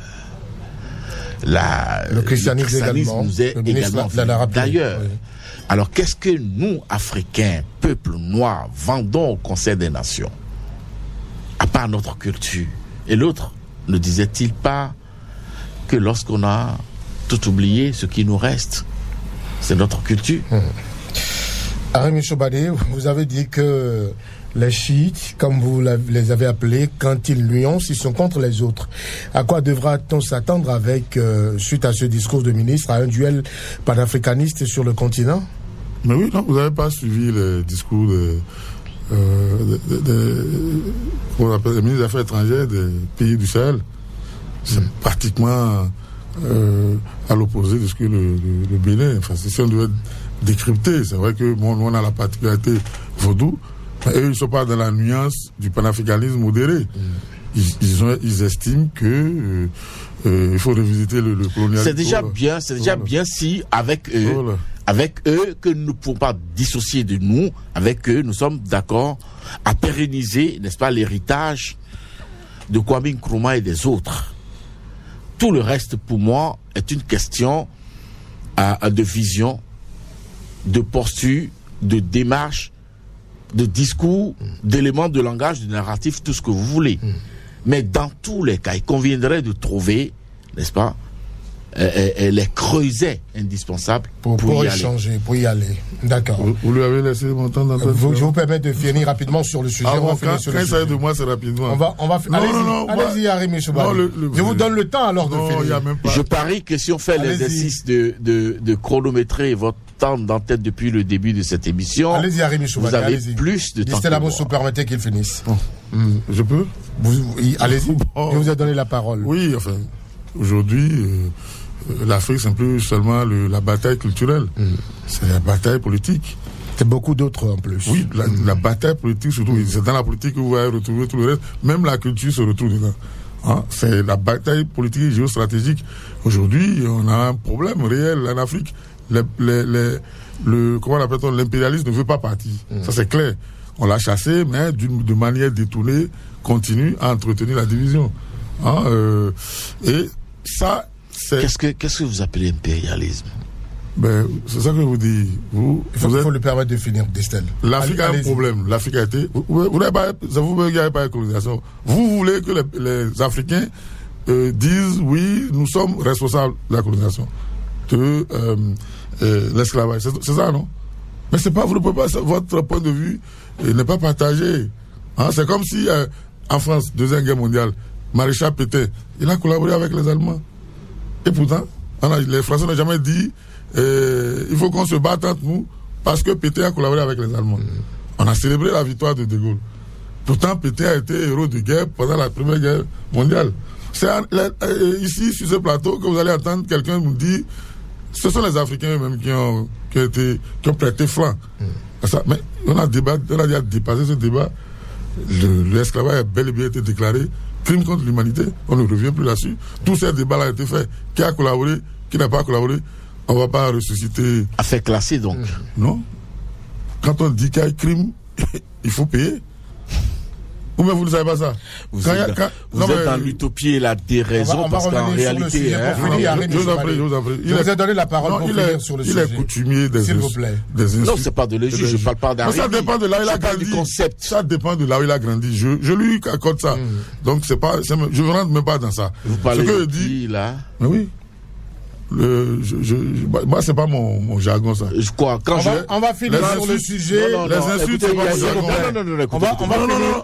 Le christianisme nous est également venu d'ailleurs. Oui. Alors qu'est-ce que nous, Africains, peuple noir, vendons au Conseil des Nations, à part notre culture? Et l'autre, ne disait-il pas que lorsqu'on a tout oublié, ce qui nous reste, c'est notre culture? Arimi Choubadé, vous avez dit que les chiites, comme vous les avez appelés, quand ils nuancent, ils sont contre les autres. À quoi devra-t-on s'attendre avec, suite à ce discours de ministre, à un duel panafricaniste sur le continent? Mais oui, non, vous n'avez pas suivi le discours qu'on appelle les ministres des Affaires étrangères des pays du Sahel. C'est pratiquement à l'opposé de ce que le Bénin. Enfin, si on devait décrypter, c'est vrai que bon, nous on a la particularité vaudou, mais eux ils ne sont pas dans la nuance du panafricanisme modéré. Ils estiment que il faut revisiter le colonialisme. C'est déjà bien, bien si avec eux que nous ne pouvons pas dissocier de nous, avec eux nous sommes d'accord à pérenniser, n'est-ce pas, l'héritage de Kwame Nkrumah et des autres. Tout le reste pour moi est une question de vision, de posture, de démarche, de discours, d'éléments de langage, de narratif, tout ce que vous voulez. Mais dans tous les cas, il conviendrait de trouver, n'est-ce pas, les creusets indispensables pour y échanger, pour y aller. D'accord. Vous lui avez laissé mon temps d'entendre. Je vous permets de finir rapidement sur le sujet. Quand il s'agit de moi, c'est rapidement. Allez-y, Arimi Choubadé. Je vous donne le temps alors de finir. Je parie que si on fait l'exercice de chronométrer votre temps d'entête depuis le début de cette émission, allez-y, Arimi Choubadé, vous avez plus de temps. Stella Mosso, permettez qu'il finisse. Je peux? Allez-y. Je vous ai donné la parole. Oui, enfin, aujourd'hui, l'Afrique, c'est plus seulement la bataille culturelle. C'est la bataille politique. C'est beaucoup d'autres en plus. Oui, la bataille politique surtout. C'est dans la politique que vous allez retrouver tout le reste. Même la culture se retrouve dedans. Hein? C'est la bataille politique et géostratégique. Aujourd'hui, on a un problème réel en Afrique. Comment on appelle-t-on, l'impérialisme ne veut pas partir. Ça, c'est clair. On l'a chassé, mais de manière détournée, continue à entretenir la division. Hein? Et ça, c'est... Qu'est-ce que vous appelez impérialisme? Ben, c'est ça que je vous dis. Il faut lui permettre de finir, Distel. L'Afrique a un problème. L'Afrique a été. Vous n'avez pas de colonisation. Vous voulez que les Africains disent oui, nous sommes responsables de la colonisation, de l'esclavage. C'est ça, non? Mais c'est pas, vous ne pouvez pas, votre point de vue n'est pas partagé. Hein? C'est comme si en France, Deuxième Guerre mondiale, Maréchal Pétain, il a collaboré avec les Allemands. Et pourtant, les Français n'ont jamais dit il faut qu'on se batte entre nous parce que Pétain a collaboré avec les Allemands. On a célébré la victoire de De Gaulle. Pourtant, Pétain a été héros de guerre pendant la Première Guerre mondiale. C'est ici, sur ce plateau, que vous allez entendre quelqu'un nous dire ce sont les Africains eux-mêmes qui ont prêté flanc. Mais on a déjà dépassé ce débat. L'esclavage a bel et bien été déclaré crime contre l'humanité. On ne revient plus là-dessus. Tous ces débats-là ont été faits. Qui a collaboré, qui n'a pas collaboré, on ne va pas ressusciter. Affaire classée donc. Non. Quand on dit qu'il y a un crime, il faut payer. Ou bien vous ne savez pas ça? Vous êtes dans l'utopie et la déraison parce qu'en réalité... Je vous en prie. Je vous ai donné la parole pour finir sur le sujet. Il est coutumier des s'il vous plaît. Non, c'est pas de le juge, je parle pas d'un. Ça dépend de là où il a grandi. Ça dépend de là où il a grandi. Je lui accorde ça. Donc c'est pas, je ne rentre même pas dans ça. Vous parlez de qui, là? Mais oui. Moi, c'est pas mon jargon, ça. Je crois. On va finir sur le sujet. Les insultes, c'est pas mon jargon.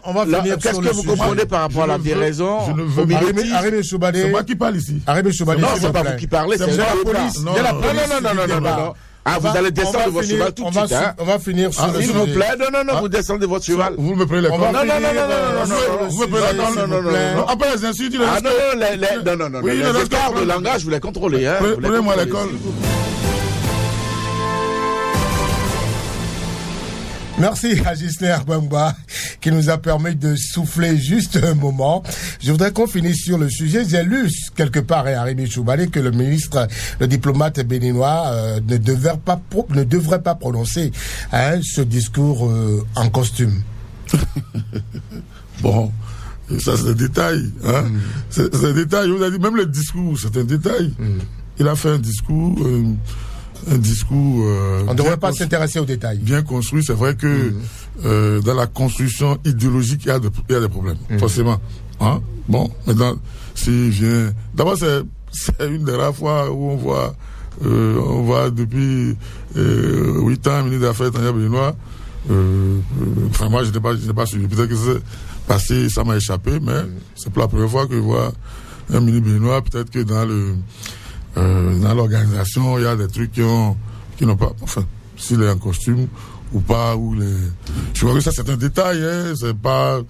On va finir Qu'est-ce sur que le vous sujet. comprenez par rapport à la déraison? Je ne veux pas. Arrêtez Choubadé. C'est moi qui parle ici. Arrêtez Choubadé. Non, c'est pas vous qui parlez, c'est la police. Non. Ah, vous allez descendre de votre cheval tout de suite, hein? On va finir sur le sujet. S'il vous plaît, non, vous descendez de votre cheval. Vous me prenez les On va cordes. finir. Vous me prenez les cordes. Après les insultes, il Ah non, les écarts de langage, vous les contrôlez, hein? Prenez-moi les cordes. Merci à Gisler Bamba qui nous a permis de souffler juste un moment. Je voudrais qu'on finisse sur le sujet. J'ai lu quelque part à Arribi Choubadé que le ministre, le diplomate béninois ne devrait pas prononcer ce discours en costume. Bon, ça c'est un détail. Hein? C'est un détail. Je vous ai dit, même le discours, c'est un détail. Il a fait un discours... on ne devrait pas s'intéresser aux détails. Bien construit, c'est vrai que dans la construction idéologique, il y a des problèmes, forcément. Hein? Bon, maintenant, s'il vient... D'abord, c'est une des rares fois où on voit depuis 8 ans, ministre des Affaires étrangères béninois. Enfin, moi, je n'ai pas suivi. Peut-être que c'est passé, ça m'a échappé, mais c'est pour la première fois que je vois un ministre béninois. Peut-être que dans l'organisation, il y a des trucs qui n'ont pas, enfin, s'il est en costume ou pas, je vois que ça c'est un détail, hein, c'est pas,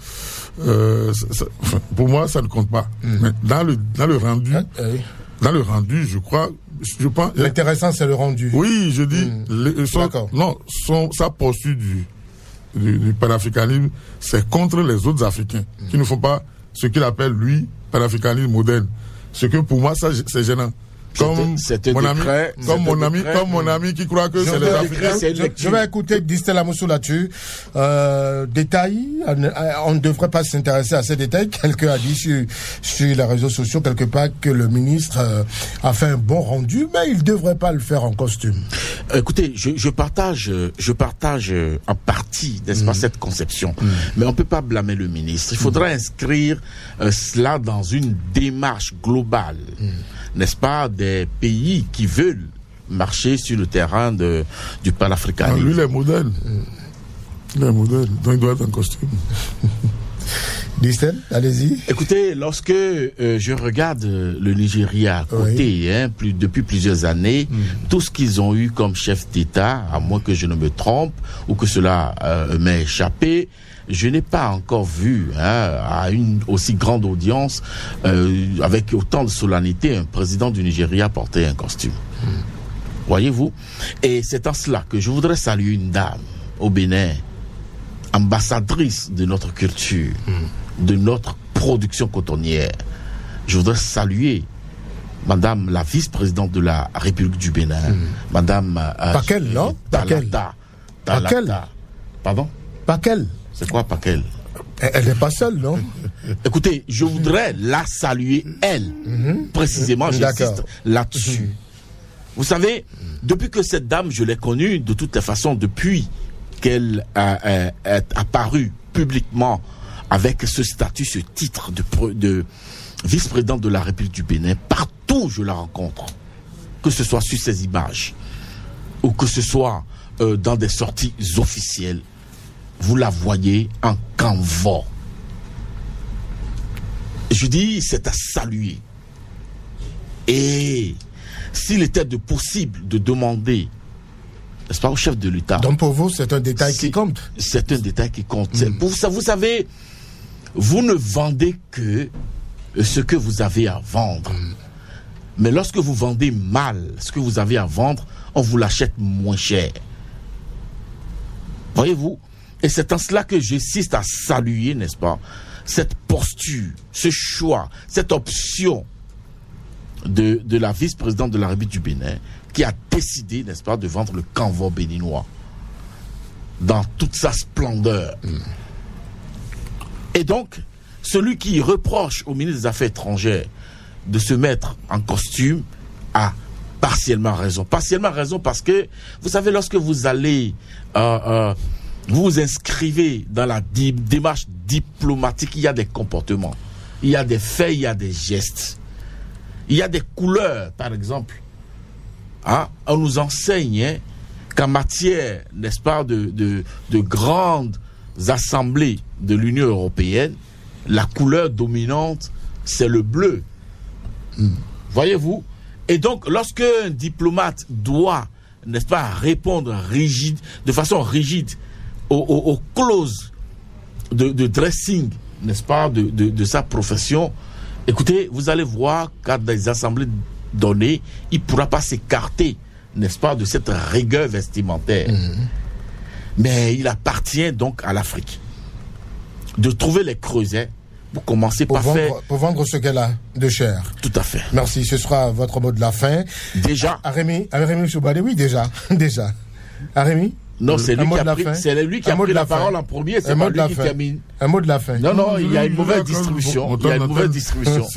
enfin, pour moi ça ne compte pas. Mais dans le rendu, je pense. L'intéressant c'est le rendu. Oui, je dis, sa posture du panafricanisme, c'est contre les autres Africains qui ne font pas ce qu'il appelle lui panafricanisme moderne. Ce que pour moi ça c'est gênant. Comme mon ami qui croit que c'est les Africains. Je vais écouter Distel Amoussou là-dessus. Détail, on ne devrait pas s'intéresser à ces détails. Quelqu'un a dit sur les réseaux sociaux quelque part que le ministre a fait un bon rendu, mais il ne devrait pas le faire en costume. Écoutez, je partage en partie, n'est-ce pas, cette conception. Mais on ne peut pas blâmer le ministre. Il faudra inscrire cela dans une démarche globale. N'est-ce pas, des pays qui veulent marcher sur le terrain du panafricanisme. Lui, il est modèle. Donc il doit être en costume. Distel, allez-y. Écoutez, lorsque je regarde le Nigeria à côté, depuis plusieurs années, tout ce qu'ils ont eu comme chef d'État, à moins que je ne me trompe, ou que cela m'ait échappé, je n'ai pas encore vu à une aussi grande audience, avec autant de solennité, un président du Nigeria porter un costume. Voyez-vous? Et c'est en cela que je voudrais saluer une dame au Bénin, ambassadrice de notre culture, de notre production cotonnière. Je voudrais saluer Madame la vice-présidente de la République du Bénin, Madame... Paquel, non? Paquel. Pardon? Paquel. C'est quoi Paquel? Elle n'est pas seule, non? Écoutez, je voudrais la saluer, elle, précisément, j'insiste là-dessus. Vous savez, depuis que cette dame, je l'ai connue, de toutes les façons, depuis qu'elle est apparue publiquement avec ce statut, ce titre de vice-présidente de la République du Bénin, partout où je la rencontre, que ce soit sur ses images ou que ce soit dans des sorties officielles, vous la voyez en canevas. Je dis, c'est à saluer. Et s'il était possible de demander, n'est-ce pas, au chef de l'État. Donc pour vous, c'est un détail qui compte. C'est un détail qui compte. Vous savez, vous ne vendez que ce que vous avez à vendre. Mais lorsque vous vendez mal ce que vous avez à vendre, on vous l'achète moins cher. Voyez-vous? Et c'est en cela que j'insiste à saluer, n'est-ce pas, cette posture, ce choix, cette option de la vice-présidente de la République du Bénin qui a décidé, n'est-ce pas, de vendre le canevas béninois dans toute sa splendeur. Et donc, celui qui reproche au ministre des Affaires étrangères de se mettre en costume a partiellement raison. Partiellement raison parce que, vous savez, lorsque vous allez vous inscrivez dans la démarche diplomatique, il y a des comportements, il y a des faits, il y a des gestes, il y a des couleurs, par exemple. On nous enseigne qu'en matière, n'est-ce pas, de grandes assemblées de l'Union européenne, la couleur dominante, c'est le bleu. Voyez-vous? Et donc, lorsque un diplomate doit, n'est-ce pas, répondre de façon rigide aux clauses de dressing, n'est-ce pas, de sa profession, écoutez, vous allez voir qu'à des assemblées données, il ne pourra pas s'écarter, n'est-ce pas, de cette rigueur vestimentaire. Mais il appartient donc à l'Afrique de trouver les creusets pour commencer par faire... Pour vendre ce qu'elle a de cher. Tout à fait. Merci, ce sera votre mot de la fin. Déjà. Arémi Choubadé, oui, déjà. Arémi? Non, c'est lui qui a pris la parole en premier, c'est pas lui qui termine. Un mot de la fin. Non, il y a une mauvaise distribution. Il y a une mauvaise distribution.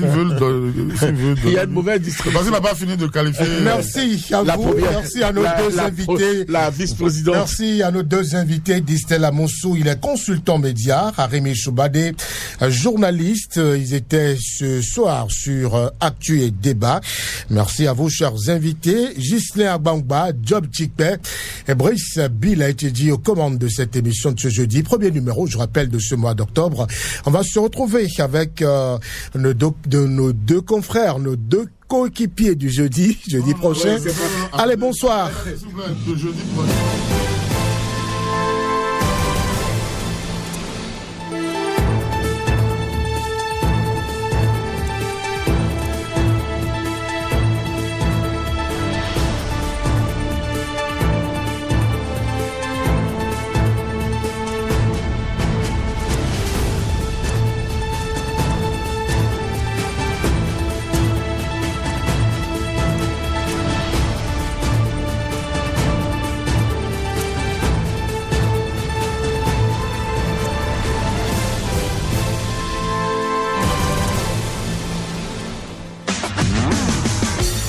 Il y a une mauvaise distribution. Parce qu'il n'a pas fini de qualifier. Merci à vous. Merci à nos deux invités. La vice-présidente. Merci à nos deux invités. Distel Amoussou, il est consultant média. Arémi Choubadé, journaliste. Ils étaient ce soir sur Actu et Débat. Merci à vous, chers invités. Ghislain Agbangba, Job Tikpe et Brice Bill a été dit aux commandes de cette émission de ce jeudi. Premier numéro, je rappelle, de ce mois d'octobre. On va se retrouver avec nos deux confrères, nos deux coéquipiers du jeudi prochain. Allez, bonsoir.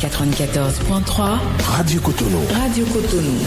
94.3 Radio Cotonou. Radio Cotonou.